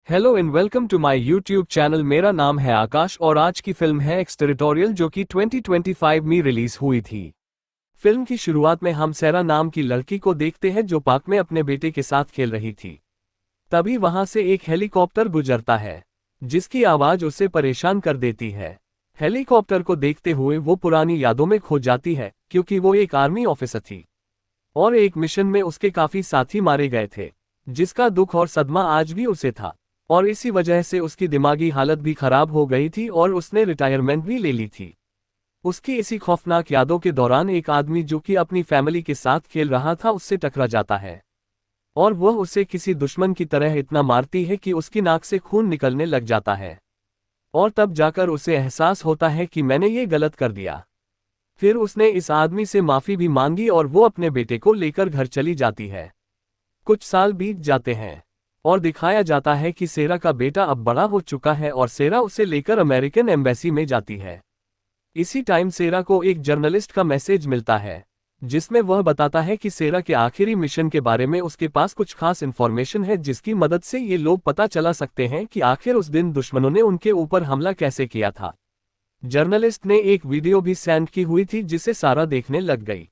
Hello and welcome to my YouTube channel. मेरा नाम है आकाश और आज की फिल्म है एक्सटेरिटोरियल जो कि 2025 में रिलीज हुई थी। फिल्म की शुरुआत में हम सैरा नाम की लड़की को देखते हैं जो पार्क में अपने बेटे के साथ खेल रही थी। तभी वहां से एक हेलीकॉप्टर गुजरता है जिसकी आवाज उसे परेशान कर देती है। हेलीकॉप्टर को देखते हुए वो पुरानी यादों में खो जाती है क्योंकि वो एक आर्मी ऑफिसर थी और एक मिशन में उसके काफी साथी मारे गए थे, जिसका दुख और सदमा आज भी उसे था और इसी वजह से उसकी दिमागी हालत भी खराब हो गई थी और उसने रिटायरमेंट भी ले ली थी। उसकी इसी खौफनाक यादों के दौरान एक आदमी जो कि अपनी फैमिली के साथ खेल रहा था उससे टकरा जाता है और वह उसे किसी दुश्मन की तरह इतना मारती है कि उसकी नाक से खून निकलने लग जाता है और तब जाकर उसे एहसास होता है कि मैंने ये गलत कर दिया। फिर उसने इस आदमी से माफी भी मांगी और वो अपने बेटे को लेकर घर चली जाती है। कुछ साल बीत जाते हैं और दिखाया जाता है कि सेरा का बेटा अब बड़ा हो चुका है और सेरा उसे लेकर अमेरिकन एम्बेसी में जाती है। इसी टाइम सेरा को एक जर्नलिस्ट का मैसेज मिलता है जिसमें वह बताता है कि सेरा के आखिरी मिशन के बारे में उसके पास कुछ खास इन्फॉर्मेशन है जिसकी मदद से ये लोग पता चला सकते हैं कि आखिर उस दिन दुश्मनों ने उनके ऊपर हमला कैसे किया था। जर्नलिस्ट ने एक वीडियो भी सेंड की हुई थी जिसे सारा देखने लग गई।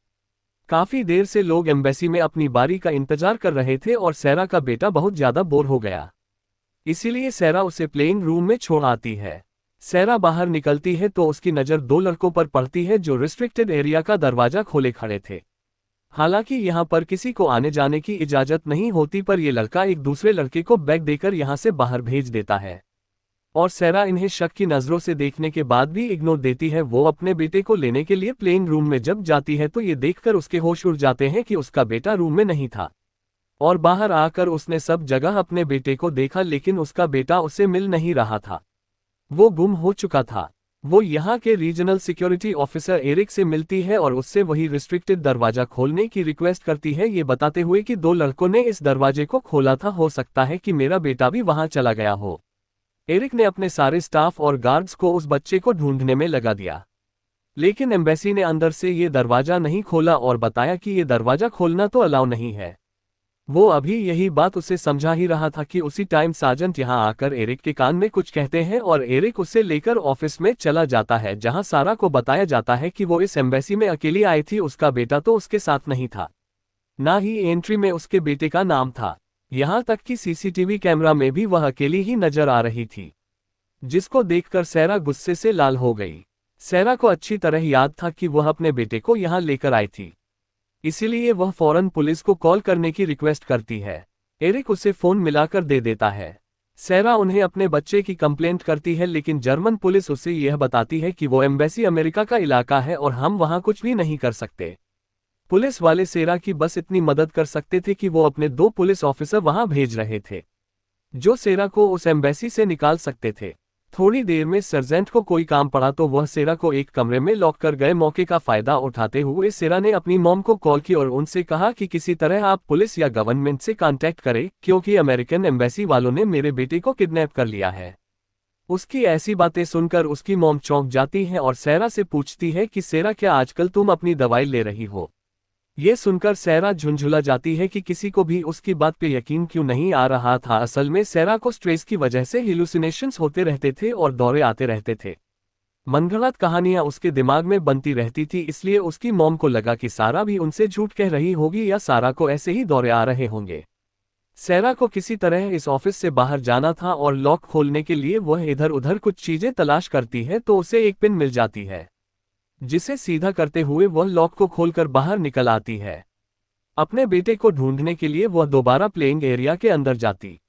काफी देर से लोग एम्बेसी में अपनी बारी का इंतजार कर रहे थे और सेरा का बेटा बहुत ज्यादा बोर हो गया, इसीलिए सेरा उसे प्लेइंग रूम में छोड़ आती है। सेरा बाहर निकलती है तो उसकी नज़र दो लड़कों पर पड़ती है जो रिस्ट्रिक्टेड एरिया का दरवाजा खोले खड़े थे। हालांकि यहाँ पर किसी को आने जाने की इजाजत नहीं होती, पर यह लड़का एक दूसरे लड़के को बैग देकर यहाँ से बाहर भेज देता है और सेरा इन्हें शक की नज़रों से देखने के बाद भी इग्नोर देती है। वो अपने बेटे को लेने के लिए प्लेन रूम में जब जाती है तो ये देखकर उसके होश उड़ जाते हैं कि उसका बेटा रूम में नहीं था और बाहर आकर उसने सब जगह अपने बेटे को देखा लेकिन उसका बेटा उसे मिल नहीं रहा था, वो गुम हो चुका था। वो यहाँ के रीजनल सिक्योरिटी ऑफिसर एरिक से मिलती है और उससे वही रिस्ट्रिक्टेड दरवाजा खोलने की रिक्वेस्ट करती है, ये बताते हुए कि दो लड़कों ने इस दरवाजे को खोला था, हो सकता है कि मेरा बेटा भी वहां चला गया हो। एरिक ने अपने सारे स्टाफ और गार्ड्स को उस बच्चे को ढूंढने में लगा दिया, लेकिन एम्बेसी ने अंदर से ये दरवाजा नहीं खोला और बताया कि ये दरवाजा खोलना तो अलाउ नहीं है। वो अभी यही बात उसे समझा ही रहा था कि उसी टाइम सार्जेंट यहाँ आकर एरिक के कान में कुछ कहते हैं और एरिक उसे लेकर ऑफिस में चला जाता है जहाँ सारा को बताया जाता है कि वो इस एम्बेसी में अकेली आई थी, उसका बेटा तो उसके साथ नहीं था, ना ही एंट्री में उसके बेटे का नाम था। यहाँ तक कि सीसीटीवी कैमरा में भी वह अकेली ही नजर आ रही थी, जिसको देखकर सेरा गुस्से से लाल हो गई। सेरा को अच्छी तरह याद था कि वह अपने बेटे को यहाँ लेकर आई थी, इसीलिए वह फौरन पुलिस को कॉल करने की रिक्वेस्ट करती है। एरिक उसे फोन मिलाकर दे देता है। सेरा उन्हें अपने बच्चे की कंप्लेंट करती है लेकिन जर्मन पुलिस उसे यह बताती है कि वो एम्बेसी अमेरिका का इलाका है और हम वहां कुछ भी नहीं कर सकते। पुलिस वाले सेरा की बस इतनी मदद कर सकते थे कि वो अपने दो पुलिस ऑफिसर वहां भेज रहे थे जो सेरा को उस एम्बेसी से निकाल सकते थे। थोड़ी देर में सर्जेंट को कोई काम पड़ा तो वह सेरा को एक कमरे में लॉक कर गए। मौके का फायदा उठाते हुए सेरा ने अपनी मॉम को कॉल की और उनसे कहा कि किसी तरह आप पुलिस या गवर्नमेंट से कांटेक्ट करें क्योंकि अमेरिकन एम्बेसी वालों ने मेरे बेटे को किडनैप कर लिया है। उसकी ऐसी बातें सुनकर उसकी मॉम चौंक जाती है और सेरा से पूछती है कि सेरा, क्या आजकल तुम अपनी दवाई ले रही हो? ये सुनकर सेरा झुंझुला जाती है कि किसी को भी उसकी बात पे यकीन क्यों नहीं आ रहा था। असल में सेरा को स्ट्रेस की वजह से हेलुसिनेशंस होते रहते थे और दौरे आते रहते थे। मनगढ़ंत कहानियां उसके दिमाग में बनती रहती थी, इसलिए उसकी मॉम को लगा कि सारा भी उनसे झूठ कह रही होगी या सारा को ऐसे ही दौरे आ रहे होंगे। सेरा को किसी तरह इस ऑफिस से बाहर जाना था और लॉक खोलने के लिए वह इधर उधर कुछ चीजें तलाश करती है तो उसे एक पिन मिल जाती है, जिसे सीधा करते हुए वह लॉक को खोलकर बाहर निकल आती है। अपने बेटे को ढूंढने के लिए वह दोबारा प्लेइंग एरिया के अंदर जाती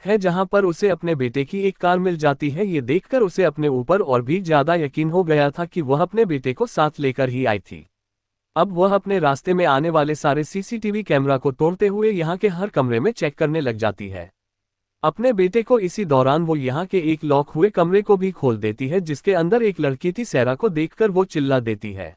है जहां पर उसे अपने बेटे की एक कार मिल जाती है। ये देखकर उसे अपने ऊपर और भी ज्यादा यकीन हो गया था कि वह अपने बेटे को साथ लेकर ही आई थी। अब वह अपने रास्ते में आने वाले सारे सीसीटीवी कैमरा को तोड़ते हुए यहाँ के हर कमरे में चेक करने लग जाती है अपने बेटे को। इसी दौरान वो यहाँ के एक लॉक हुए कमरे को भी खोल देती है जिसके अंदर एक लड़की थी। सेरा को देखकर वो चिल्ला देती है,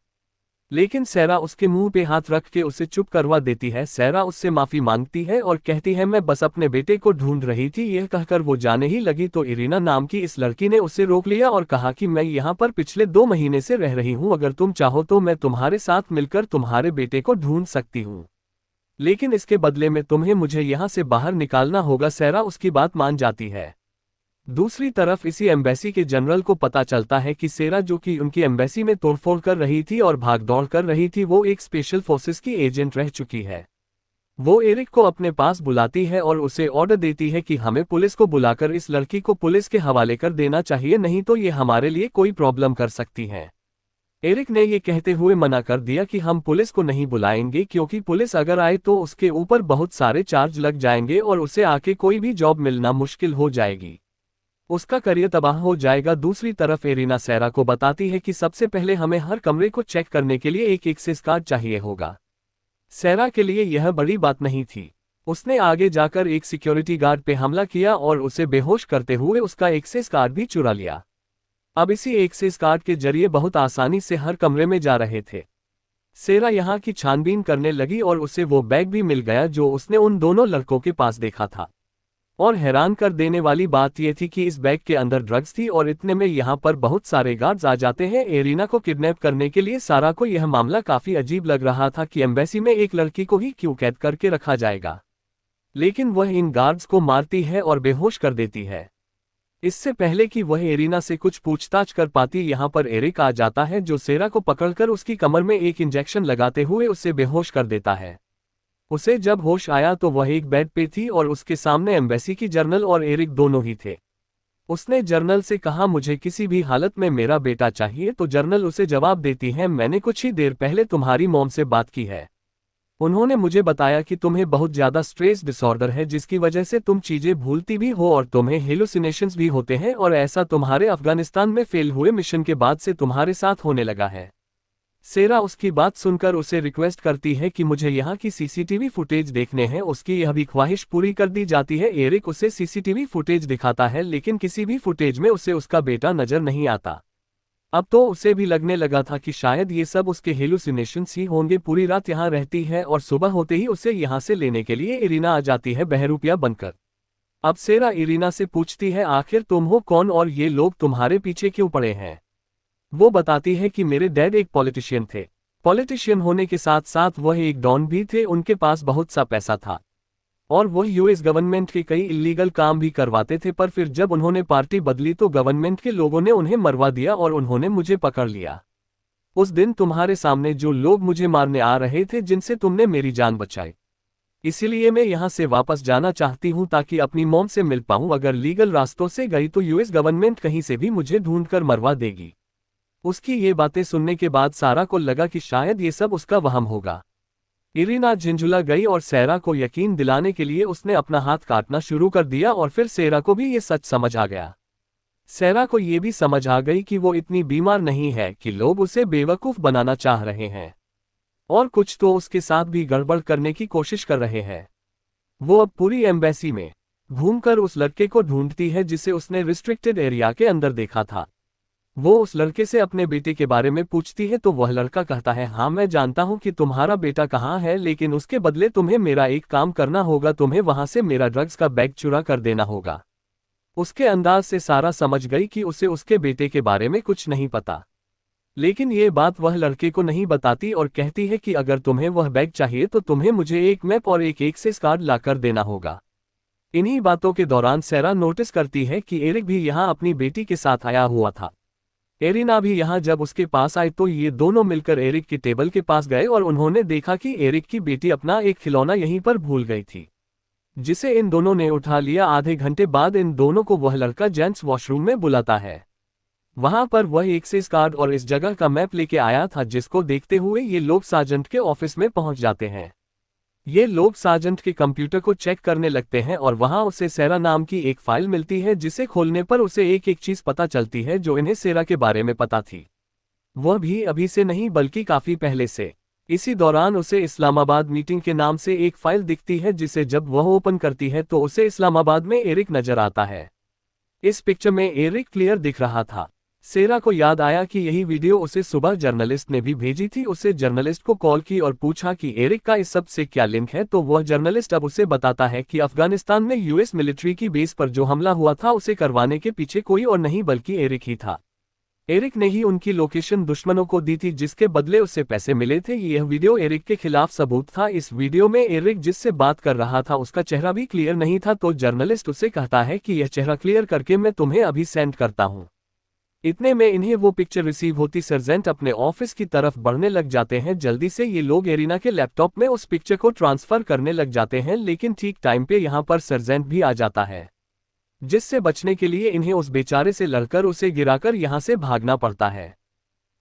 लेकिन सेरा उसके मुंह पे हाथ रख के उसे चुप करवा देती है। सेरा उससे माफी मांगती है और कहती है, मैं बस अपने बेटे को ढूंढ रही थी। यह कहकर वो जाने ही लगी तो इरीना नाम की इस लड़की ने उसे रोक लिया और कहा कि मैं यहाँ पर पिछले 2 महीने से रह रही हूँ, अगर तुम चाहो तो मैं तुम्हारे साथ मिलकर तुम्हारे बेटे को ढूंढ सकती हूँ। लेकिन इसके बदले में तुम्हें मुझे यहाँ से बाहर निकालना होगा। सेरा उसकी बात मान जाती है। दूसरी तरफ इसी एम्बेसी के जनरल को पता चलता है कि सेरा, जो कि उनकी एम्बेसी में तोड़फोड़ कर रही थी और भागदौड़ कर रही थी, वो एक स्पेशल फोर्सेस की एजेंट रह चुकी है। वो एरिक को अपने पास बुलाती है और उसे ऑर्डर देती है कि हमें पुलिस को बुलाकर इस लड़की को पुलिस के हवाले कर देना चाहिए, नहीं तो ये हमारे लिए कोई प्रॉब्लम कर सकती है। एरिक ने ये कहते हुए मना कर दिया कि हम पुलिस को नहीं बुलाएंगे, क्योंकि पुलिस अगर आए तो उसके ऊपर बहुत सारे चार्ज लग जाएंगे और उसे आके कोई भी जॉब मिलना मुश्किल हो जाएगी। उसका करियर तबाह हो जाएगा। दूसरी तरफ एरिना सेरा को बताती है कि सबसे पहले हमें हर कमरे को चेक करने के लिए एक एक्सेस कार्ड चाहिए होगा। सेरा के लिए यह बड़ी बात नहीं थी। उसने आगे जाकर एक सिक्योरिटी गार्ड पे हमला किया और उसे बेहोश करते हुए उसका एक्सेस कार्ड भी चुरा लिया। अब इसी एक्सेस कार्ड के जरिए बहुत आसानी से हर कमरे में जा रहे थे। सेरा यहाँ की छानबीन करने लगी और उसे वो बैग भी मिल गया जो उसने उन दोनों लड़कों के पास देखा था। और हैरान कर देने वाली बात यह थी कि इस बैग के अंदर ड्रग्स थी और इतने में यहाँ पर बहुत सारे गार्ड्स आ जाते हैं एरिना को किडनैप करने के लिए। सारा को यह मामला काफी अजीब लग रहा था कि एम्बेसी में एक लड़की को ही क्यों कैद करके रखा जाएगा, लेकिन वह इन गार्ड्स को मारती है और बेहोश कर देती है। इससे पहले कि वह एरिना से कुछ पूछताछ कर पाती, यहाँ पर एरिक आ जाता है जो सेरा को पकड़कर उसकी कमर में एक इंजेक्शन लगाते हुए उसे बेहोश कर देता है। उसे जब होश आया तो वह एक बेड पे थी और उसके सामने एम्बेसी की जर्नल और एरिक दोनों ही थे। उसने जर्नल से कहा, मुझे किसी भी हालत में मेरा बेटा चाहिए, तो जर्नल उसे जवाब देती है, मैंने कुछ ही देर पहले तुम्हारी मॉम से बात की है। उन्होंने मुझे बताया कि तुम्हें बहुत ज्यादा स्ट्रेस डिसऑर्डर है, जिसकी वजह से तुम चीजें भूलती भी हो और तुम्हें हेलुसिनेशंस भी होते हैं, और ऐसा तुम्हारे अफगानिस्तान में फेल हुए मिशन के बाद से तुम्हारे साथ होने लगा है। सेरा उसकी बात सुनकर उसे रिक्वेस्ट करती है कि मुझे यहाँ की सीसीटीवी फुटेज देखने हैं। उसकी यह भी ख्वाहिश पूरी कर दी जाती है। एरिक उसे सीसीटीवी फुटेज दिखाता है, लेकिन किसी भी फुटेज में उसे उसका बेटा नजर नहीं आता। अब तो उसे भी लगने लगा था कि शायद ये सब उसके हेलुसिनेशंस ही होंगे। पूरी रात यहाँ रहती है और सुबह होते ही उसे यहाँ से लेने के लिए इरीना आ जाती है बहरूपिया बनकर। अब सेरा इरीना से पूछती है, आखिर तुम हो कौन और ये लोग तुम्हारे पीछे क्यों पड़े हैं। वो बताती है कि मेरे डैड एक पॉलिटिशियन थे। पॉलिटिशियन होने के साथ साथ वह एक डॉन भी थे। उनके पास बहुत सा पैसा था और वह यूएस गवर्नमेंट के कई इल्लीगल काम भी करवाते थे, पर फिर जब उन्होंने पार्टी बदली तो गवर्नमेंट के लोगों ने उन्हें मरवा दिया और उन्होंने मुझे पकड़ लिया। उस दिन तुम्हारे सामने जो लोग मुझे मारने आ रहे थे, जिनसे तुमने मेरी जान बचाई, इसीलिए मैं यहाँ से वापस जाना चाहती हूँ ताकि अपनी मॉम से मिल पाऊँ। अगर लीगल रास्तों से गई तो यूएस गवर्नमेंट कहीं से भी मुझे ढूंढकर मरवा देगी। उसकी ये बातें सुनने के बाद सारा को लगा कि शायद ये सब उसका वहम होगा। इरीना झिंझुला गई और सेरा को यकीन दिलाने के लिए उसने अपना हाथ काटना शुरू कर दिया और फिर सेरा को भी ये सच समझ आ गया। सेरा को ये भी समझ आ गई कि वो इतनी बीमार नहीं है कि लोग उसे बेवकूफ़ बनाना चाह रहे हैं और कुछ तो उसके साथ भी गड़बड़ करने की कोशिश कर रहे हैं। वो अब पूरी एम्बेसी में घूमकर उस लड़के को ढूंढती है जिसे उसने रिस्ट्रिक्टेड एरिया के अंदर देखा था। वो उस लड़के से अपने बेटे के बारे में पूछती है तो वह लड़का कहता है, हाँ मैं जानता हूँ कि तुम्हारा बेटा कहाँ है, लेकिन उसके बदले तुम्हें मेरा एक काम करना होगा, तुम्हें वहां से मेरा ड्रग्स का बैग चुरा कर देना होगा। उसके अंदाज से सारा समझ गई कि उसे उसके बेटे के बारे में कुछ नहीं पता, लेकिन ये बात वह लड़के को नहीं बताती और कहती है कि अगर तुम्हें वह बैग चाहिए तो तुम्हें मुझे एक मैप और एक एक्सेस कार्ड लाकर देना होगा। इन्हीं बातों के दौरान सेरा नोटिस करती है कि एरिक भी यहाँ अपनी बेटी के साथ आया हुआ था। एरिना भी यहाँ जब उसके पास आई तो ये दोनों मिलकर एरिक की टेबल के पास गए और उन्होंने देखा कि एरिक की बेटी अपना एक खिलौना यहीं पर भूल गई थी, जिसे इन दोनों ने उठा लिया। आधे घंटे बाद इन दोनों को वह लड़का जेंट्स वॉशरूम में बुलाता है। वहां पर वह एक्सेस कार्ड और इस जगह का मैप लेके आया था, जिसको देखते हुए ये लोग सार्जेंट के ऑफिस में पहुंच जाते हैं। ये लोग सार्जेंट के कंप्यूटर को चेक करने लगते हैं और वहां उसे सेरा नाम की एक फाइल मिलती है, जिसे खोलने पर उसे एक एक चीज पता चलती है जो इन्हें सेरा के बारे में पता थी, वह भी अभी से नहीं बल्कि काफी पहले से। इसी दौरान उसे इस्लामाबाद मीटिंग के नाम से एक फाइल दिखती है, जिसे जब वह ओपन करती है तो उसे इस्लामाबाद में एरिक नजर आता है। इस पिक्चर में एरिक क्लियर दिख रहा था। सेरा को याद आया कि यही वीडियो उसे सुबह जर्नलिस्ट ने भी भेजी थी। उसे जर्नलिस्ट को कॉल की और पूछा कि एरिक का इस सब से क्या लिंक है, तो वह जर्नलिस्ट अब उसे बताता है कि अफगानिस्तान में यूएस मिलिट्री की बेस पर जो हमला हुआ था उसे करवाने के पीछे कोई और नहीं बल्कि एरिक ही था। एरिक ने ही उनकी लोकेशन दुश्मनों को दी थी जिसके बदले उसे पैसे मिले थे। यह वीडियो एरिक के खिलाफ सबूत था। इस वीडियो में एरिक जिससे बात कर रहा था उसका चेहरा भी क्लियर नहीं था, तो जर्नलिस्ट उसे कहता है कि यह चेहरा क्लियर करके मैं तुम्हें अभी सेंड करता हूं। इतने में इन्हें वो पिक्चर रिसीव होती। सर्जेंट अपने ऑफिस की तरफ बढ़ने लग जाते हैं। जल्दी से ये लोग एरिना के लैपटॉप में उस पिक्चर को ट्रांसफर करने लग जाते हैं, लेकिन ठीक टाइम पे यहाँ पर सर्जेंट भी आ जाता है, जिससे बचने के लिए इन्हें उस बेचारे से लड़कर उसे गिराकर यहाँ से भागना पड़ता है।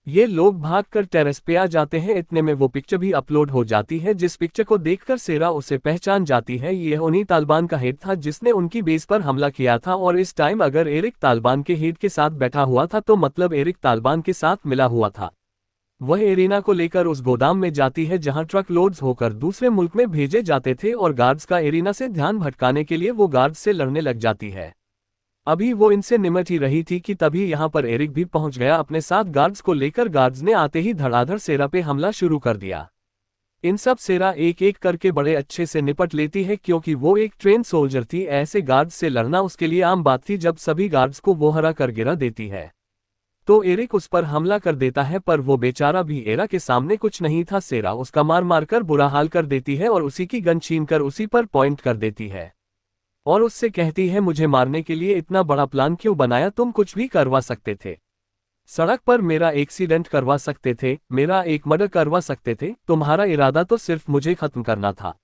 ये लोग भागकर टेरेस पे आ जाते हैं। इतने में वो पिक्चर भी अपलोड हो जाती है, जिस पिक्चर को देखकर सेरा उसे पहचान जाती है। यह उन्हीं तालिबान का हेड था जिसने उनकी बेस पर हमला किया था, और इस टाइम अगर एरिक तालिबान के हेड के साथ बैठा हुआ था तो मतलब एरिक तालिबान के साथ मिला हुआ था। वह एरिना को लेकर उस गोदाम में जाती है जहां ट्रक लोड्स होकर दूसरे मुल्क में भेजे जाते थे, और गार्ड्स का एरिना से ध्यान भटकाने के लिए वो गार्ड्स से लड़ने लग जाती है। अभी वो इनसे निमट ही रही थी कि तभी यहाँ पर एरिक भी पहुंच गया अपने साथ गार्ड्स को लेकर। गार्ड्स ने आते ही धड़ाधड़ सेरा पे हमला शुरू कर दिया। इन सब सेरा एक एक करके बड़े अच्छे से निपट लेती है, क्योंकि वो एक ट्रेन सोल्जर थी। ऐसे गार्ड्स से लड़ना उसके लिए आम बात थी। जब सभी गार्ड्स को वो हरा कर गिरा देती है तो एरिक उस पर हमला कर देता है, पर वो बेचारा भी एरा के सामने कुछ नहीं था। सेरा उसका मार मारकर बुरा हाल कर देती है और उसी की गन छीनकर उसी पर पॉइंट कर देती है और उससे कहती है, मुझे मारने के लिए इतना बड़ा प्लान क्यों बनाया? तुम कुछ भी करवा सकते थे, सड़क पर मेरा एक्सीडेंट करवा सकते थे, मेरा एक मर्डर करवा सकते थे, तुम्हारा इरादा तो सिर्फ मुझे खत्म करना था।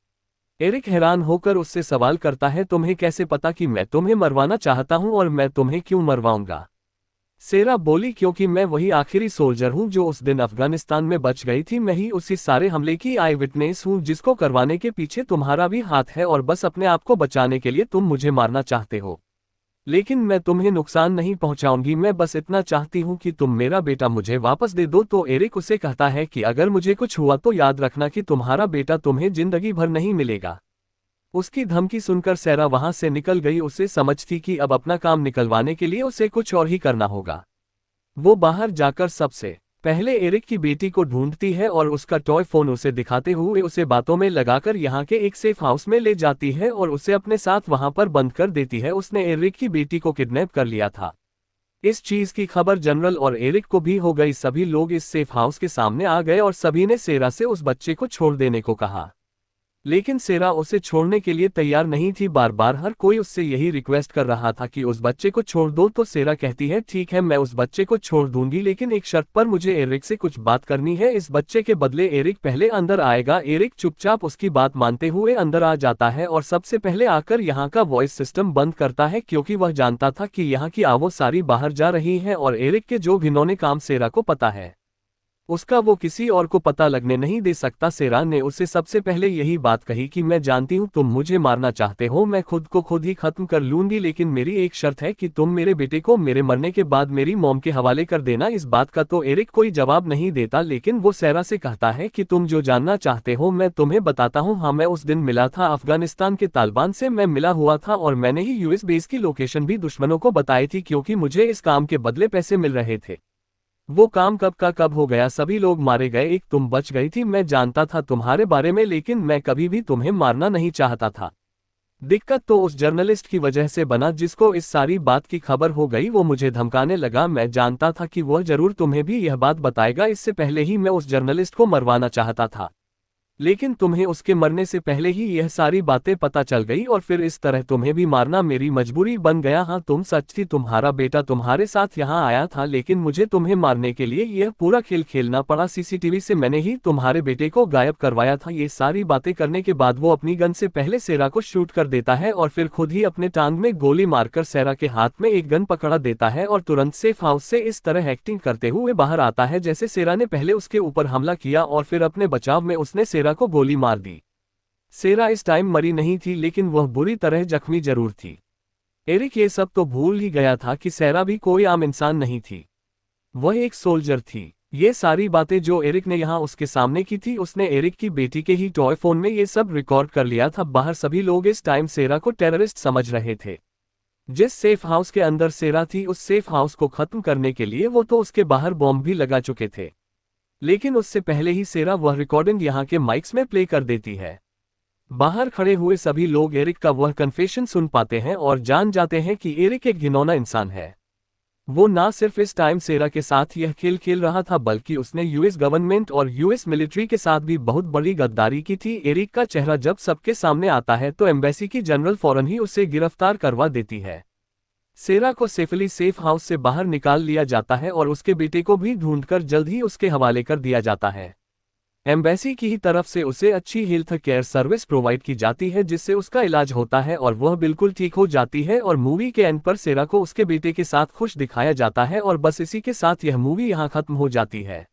एरिक हैरान होकर उससे सवाल करता है, तुम्हें कैसे पता कि मैं तुम्हें मरवाना चाहता हूं और मैं तुम्हें क्यों मरवाऊंगा? सेरा बोली, क्योंकि मैं वही आखिरी सोल्जर हूं जो उस दिन अफगानिस्तान में बच गई थी। मैं ही उसी सारे हमले की आई विटनेस हूं जिसको करवाने के पीछे तुम्हारा भी हाथ है, और बस अपने आप को बचाने के लिए तुम मुझे मारना चाहते हो, लेकिन मैं तुम्हें नुकसान नहीं पहुंचाऊंगी। मैं बस इतना चाहती हूं कि तुम मेरा बेटा मुझे वापस दे दो। तो एरिक उसे कहता है कि अगर मुझे कुछ हुआ तो याद रखना कि तुम्हारा बेटा तुम्हें जिंदगी भर नहीं मिलेगा। उसकी धमकी सुनकर सेरा वहां से निकल गई। उसे समझ थी कि अब अपना काम निकलवाने के लिए उसे कुछ और ही करना होगा। वो बाहर जाकर सबसे पहले एरिक की बेटी को ढूंढती है और उसका टॉय फोन उसे दिखाते हुए उसे बातों में लगाकर यहाँ के एक सेफ हाउस में ले जाती है और उसे अपने साथ वहां पर बंद कर देती है। उसने एरिक की बेटी को किडनैप कर लिया था। इस चीज की खबर जनरल और एरिक को भी हो गई। सभी लोग इस सेफ हाउस के सामने आ गए और सभी ने सेरा से उस बच्चे को छोड़ देने को कहा, लेकिन सेरा उसे छोड़ने के लिए तैयार नहीं थी। बार बार हर कोई उससे यही रिक्वेस्ट कर रहा था कि उस बच्चे को छोड़ दो। तो सेरा कहती है, ठीक है मैं उस बच्चे को छोड़ दूंगी, लेकिन एक शर्त पर, मुझे एरिक से कुछ बात करनी है। इस बच्चे के बदले एरिक पहले अंदर आएगा। एरिक चुपचाप उसकी बात मानते हुए अंदर आ जाता है और सबसे पहले आकर यहाँ का वॉइस सिस्टम बंद करता है, क्योंकि वह जानता था कि यहाँ की आवाज़ सारी बाहर जा रही है और एरिक के जो घिनौने काम सेरा को पता है उसका वो किसी और को पता लगने नहीं दे सकता। सेरा ने उसे सबसे पहले यही बात कही कि मैं जानती हूँ तुम मुझे मारना चाहते हो, मैं खुद को खुद ही खत्म कर लूंगी, लेकिन मेरी एक शर्त है कि तुम मेरे बेटे को मेरे मरने के बाद मेरी मॉम के हवाले कर देना। इस बात का तो एरिक कोई जवाब नहीं देता, लेकिन वो सेरा से कहता है कि तुम जो जानना चाहते हो मैं तुम्हें बताता हूँ। हाँ, मैं उस दिन मिला था अफगानिस्तान के तालिबान से, मैं मिला हुआ था और मैंने ही यूएस बेस की लोकेशन भी दुश्मनों को बताई थी, क्योंकि मुझे इस काम के बदले पैसे मिल रहे थे। वो काम कब का कब हो गया, सभी लोग मारे गए, एक तुम बच गई थी। मैं जानता था तुम्हारे बारे में, लेकिन मैं कभी भी तुम्हें मारना नहीं चाहता था। दिक्कत तो उस जर्नलिस्ट की वजह से बना जिसको इस सारी बात की खबर हो गई। वो मुझे धमकाने लगा। मैं जानता था कि वह जरूर तुम्हें भी यह बात बताएगा। इससे पहले ही मैं उस जर्नलिस्ट को मरवाना चाहता था, लेकिन तुम्हें उसके मरने से पहले ही यह सारी बातें पता चल गई और फिर इस तरह तुम्हें भी मारना मेरी मजबूरी बन गया। हाँ, तुम सच थी, तुम्हारा बेटा तुम्हारे साथ यहाँ आया था, लेकिन मुझे तुम्हें मारने के लिए यह पूरा खेल खेलना पड़ा। सीसीटीवी से मैंने ही तुम्हारे बेटे को गायब करवाया था। ये सारी बातें करने के बाद वो अपनी गन से पहले सेरा को शूट कर देता है और फिर खुद ही अपने टांग में गोली मारकर सेरा के हाथ में एक गन पकड़ा देता है और तुरंत सेफ हाउस से इस तरह एक्टिंग करते हुए बाहर आता है जैसे सेरा ने पहले उसके ऊपर हमला किया और फिर अपने बचाव में उसने सेरा को गोली मार दी। सेरा इस टाइम मरी नहीं थी, लेकिन वह बुरी तरह जख्मी जरूर थी। एरिक ये सब तो भूल ही गया था कि सेरा भी कोई आम इंसान नहीं थी, वह एक सोल्जर थी। ये सारी बातें जो एरिक ने यहाँ उसके सामने की थी, उसने एरिक की बेटी के ही टॉय फोन में ये सब रिकॉर्ड कर लिया था। बाहर सभी लोग इस टाइम सेरा को टेररिस्ट समझ रहे थे। जिस सेफ हाउस के अंदर सेरा थी, उस सेफ हाउस को खत्म करने के लिए वो तो उसके बाहर बॉम्ब भी लगा चुके थे, लेकिन उससे पहले ही सेरा वह रिकॉर्डिंग यहाँ के माइक्स में प्ले कर देती है। बाहर खड़े हुए सभी लोग एरिक का वह कन्फेशन सुन पाते हैं और जान जाते हैं कि एरिक एक घिनौना इंसान है। वो ना सिर्फ इस टाइम सेरा के साथ यह खेल खेल रहा था बल्कि उसने यूएस गवर्नमेंट और यूएस मिलिट्री के साथ भी बहुत बड़ी गद्दारी की थी। एरिक का चेहरा जब सबके सामने आता है तो एम्बेसी की जनरल फौरन ही उसे गिरफ्तार करवा देती है। सेरा को सेफली सेफ हाउस से बाहर निकाल लिया जाता है और उसके बेटे को भी ढूंढकर जल्द ही उसके हवाले कर दिया जाता है। एम्बेसी की ही तरफ से उसे अच्छी हेल्थ केयर सर्विस प्रोवाइड की जाती है जिससे उसका इलाज होता है और वह बिल्कुल ठीक हो जाती है और मूवी के एंड पर सेरा को उसके बेटे के साथ खुश दिखाया जाता है और बस इसी के साथ यह मूवी यहाँ खत्म हो जाती है।